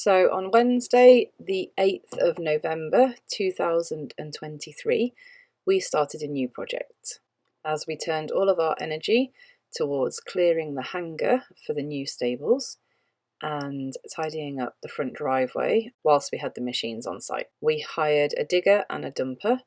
So on Wednesday, the 8th of November 2023, we started a new project as we turned all of our energy towards clearing the hangar for the new stables and tidying up the front driveway whilst we had the machines on site. We hired a digger and a dumper,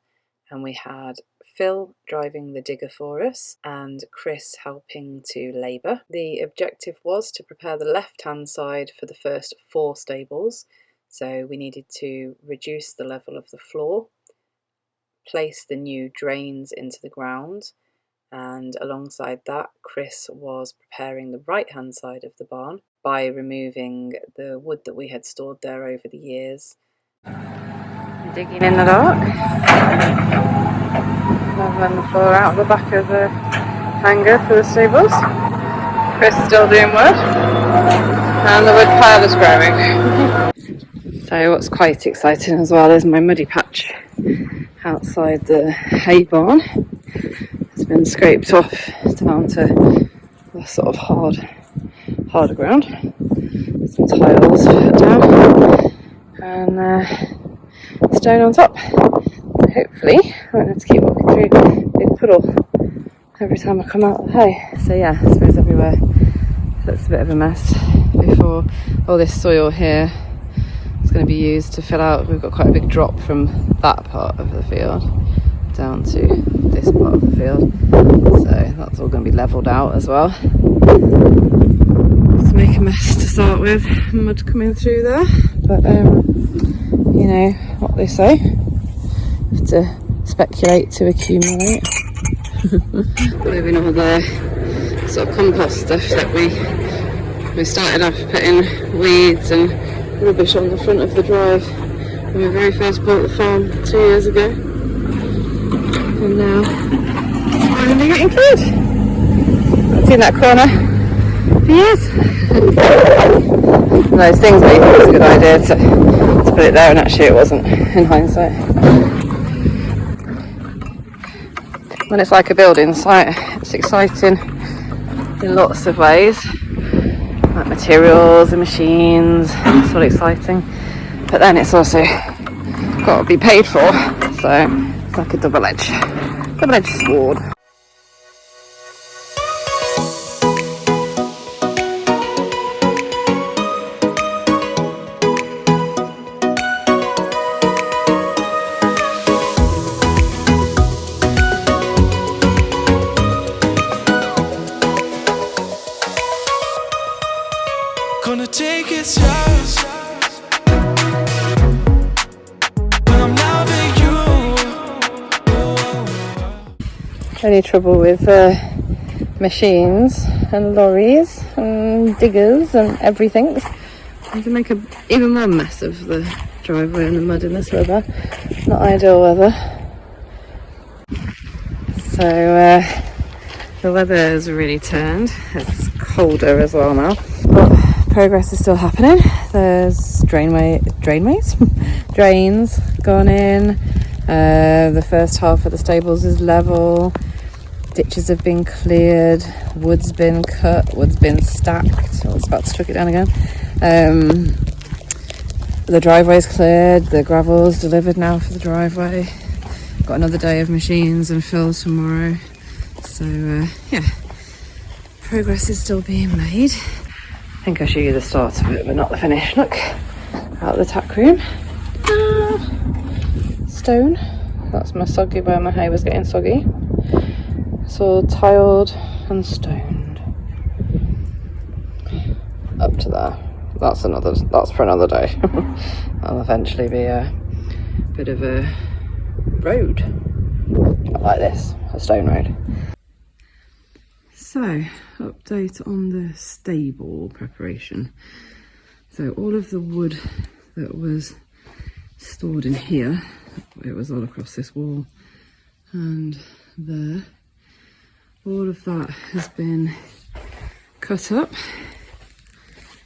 and we had Phil driving the digger for us and Chris helping to labour. The objective was to prepare the left-hand side for the first 4 stables, so we needed to reduce the level of the floor, place the new drains into the ground, and alongside that Chris was preparing the right-hand side of the barn by removing the wood that we had stored there over the years. Digging in the dark. Leveling the floor out the back of the hangar for the stables. Chris still doing wood, and the wood pile is growing. So what's quite exciting as well is my muddy patch outside the hay barn. It's been scraped off down to the sort of harder ground. Some tiles put down and stone on top. Hopefully I won't have to keep walking through a big puddle every time I come out of the hay. So yeah, I suppose everywhere looks a bit of a mess before all this soil here is going to be used to fill out. We've got quite a big drop from that part of the field down to this part of the field, so that's all going to be levelled out as well. Let's make a mess to start with, mud coming through there, but you know what they say, you have to speculate to accumulate. Moving all the sort of compost stuff that we started off putting weeds and rubbish on the front of the drive when we very first bought the farm 2 years ago, and now it's finally getting cleared. I've seen that corner for years. And those things maybe it was a good idea to put it there, and actually it wasn't in hindsight. When it's like a building site, it's exciting in lots of ways, like materials and machines, it's all exciting, but then it's also got to be paid for, so it's like a double-edged sword. Gonna take it slow. Any trouble with machines and lorries and diggers and everything. I can make an even more mess of the driveway and the mud in this weather. Not ideal weather. So the weather has really turned. It's colder as well now, but progress is still happening. There's drains gone in. The first half of the stables is level. Ditches have been cleared. Wood's been cut. Wood's been stacked. I was about to chuck it down again. The driveway's cleared. The gravel's delivered now for the driveway. Got another day of machines and fills tomorrow. So yeah, progress is still being made. I think I'll show you the start of it, but not the finish. Look, out the tack room. Stone. That's my soggy where my hay was getting soggy. It's all tiled and stoned. Up to there. That's for another day. That'll eventually be a bit of a road. Like this, a stone road. So, update on the stable preparation. So all of the wood that was stored in here, it was all across this wall and there, all of that has been cut up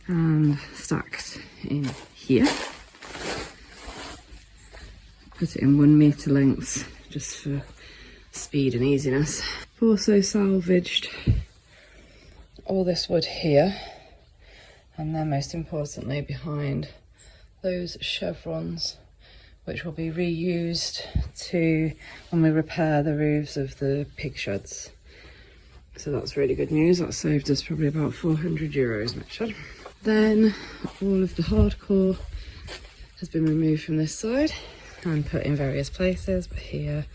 and stacked in here. Put it in 1 metre lengths just for speed and easiness. I've also salvaged all this wood here, and then most importantly behind those chevrons, which will be reused to when we repair the roofs of the pig sheds. So that's really good news. That saved us probably about €400 next shed. Then all of the hardcore has been removed from this side and put in various places, but here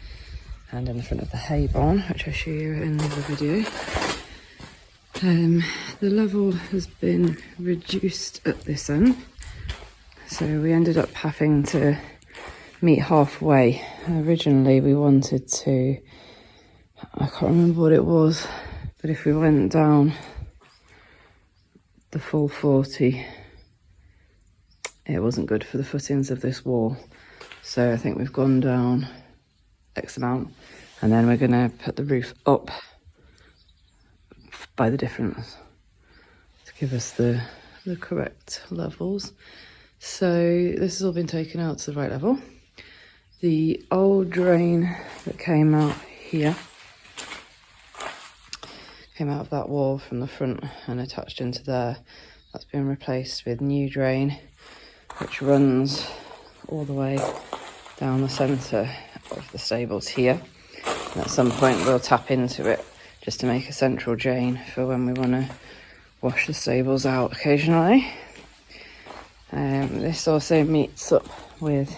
and in the front of the hay barn, which I'll show you in another video. The level has been reduced at this end, so we ended up having to meet halfway. Originally we wanted to, I can't remember what it was, but if we went down the full 40, it wasn't good for the footings of this wall. So I think we've gone down X amount, and then we're going to put the roof up by the difference to give us the correct levels. So this has all been taken out to the right level. The old drain that came out here came out of that wall from the front and attached into there. That's been replaced with new drain, which runs all the way down the centre of the stables here. And at some point we'll tap into it just to make a central drain for when we want to wash the stables out occasionally. This also meets up with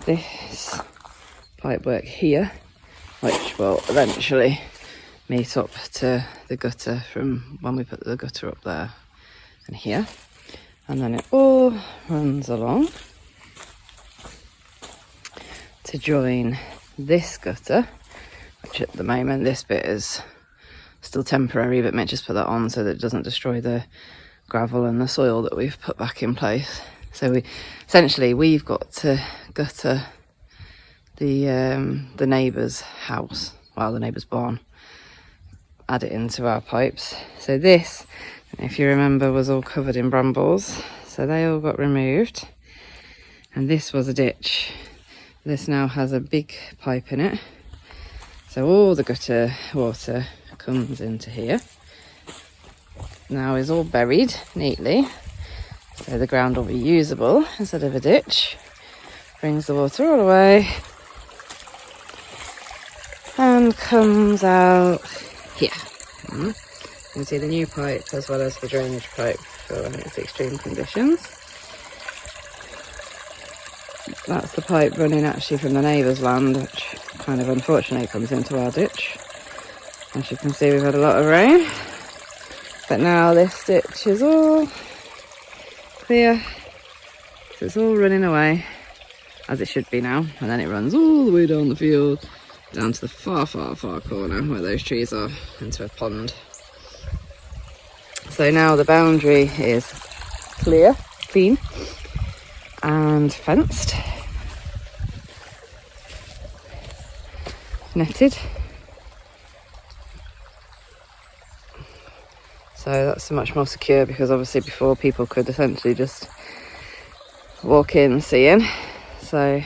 this pipework here, which will eventually meet up to the gutter from when we put the gutter up there and here. And then it all runs along to join this gutter, which at the moment this bit is still temporary, but Mitch just put that on so that it doesn't destroy the gravel and the soil that we've put back in place. So we've got to gutter the neighbour's house, well, the neighbour's barn, add it into our pipes. So this, if you remember, was all covered in brambles, so they all got removed, and this was a ditch. This now has a big pipe in it, so all the gutter water comes into here. Now is all buried neatly, so the ground will be usable instead of a ditch. Brings the water all the way and comes out here. You can see the new pipe as well as the drainage pipe for when it's extreme conditions. That's the pipe running actually from the neighbour's land, which kind of unfortunately comes into our ditch. As you can see, we've had a lot of rain, but now this ditch is all clear, so it's all running away as it should be now, and then it runs all the way down the field down to the far corner where those trees are, into a pond. So now the boundary is clean and fenced, netted. So that's much more secure, because obviously before people could essentially just walk in see in. So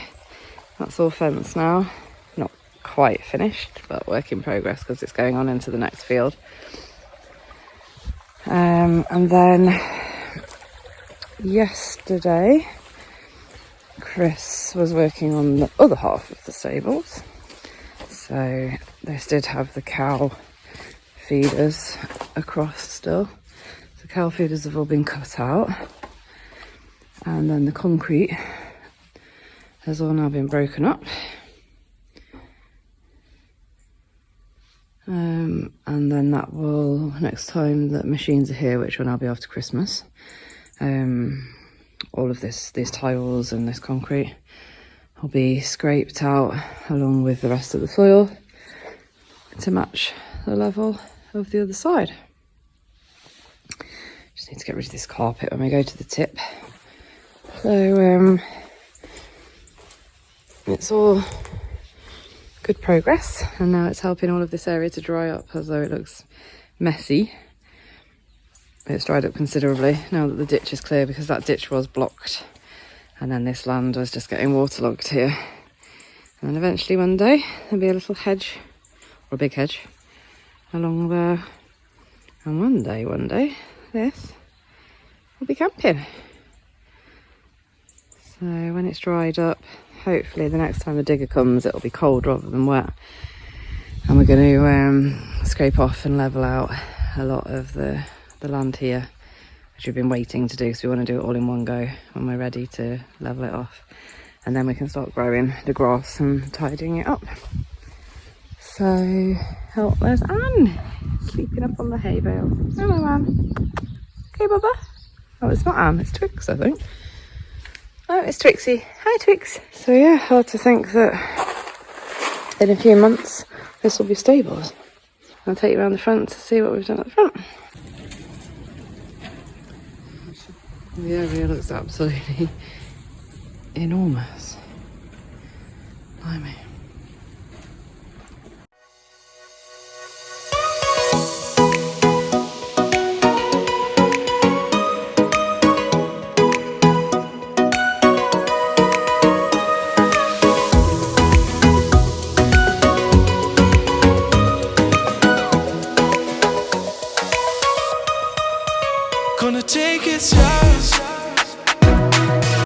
that's all fenced now. Not quite finished, but work in progress because it's going on into the next field. And then yesterday Chris was working on the other half of the stables. So they did have the cow feeders across still. The cow feeders have all been cut out, and then the concrete has all now been broken up. And then that will, next time that machines are here, which will now be after Christmas, all of these tiles and this concrete will be scraped out along with the rest of the soil to match the level of the other side. Just need to get rid of this carpet when we go to the tip. So it's all good progress, and now it's helping all of this area to dry up, as though it looks messy. It's dried up considerably now that the ditch is clear, because that ditch was blocked, and then this land was just getting waterlogged here. And then eventually one day there'll be a little hedge, or a big hedge, along there, and one day this will be camping. So when it's dried up, hopefully the next time the digger comes it'll be cold rather than wet. And we're going to scrape off and level out a lot of the land here, which we've been waiting to do because we want to do it all in one go when we're ready to level it off. And then we can start growing the grass and tidying it up. So, oh, there's Anne sleeping up on the hay bale. Hello, Anne. Okay, Bubba. Oh, it's not Anne, it's Twix, I think. Oh, it's Trixie. Hi, Twix. So yeah, hard to think that in a few months this will be stables. I'll take you around the front to see what we've done at the front. The area looks absolutely enormous. Blimey. Gonna take it slow.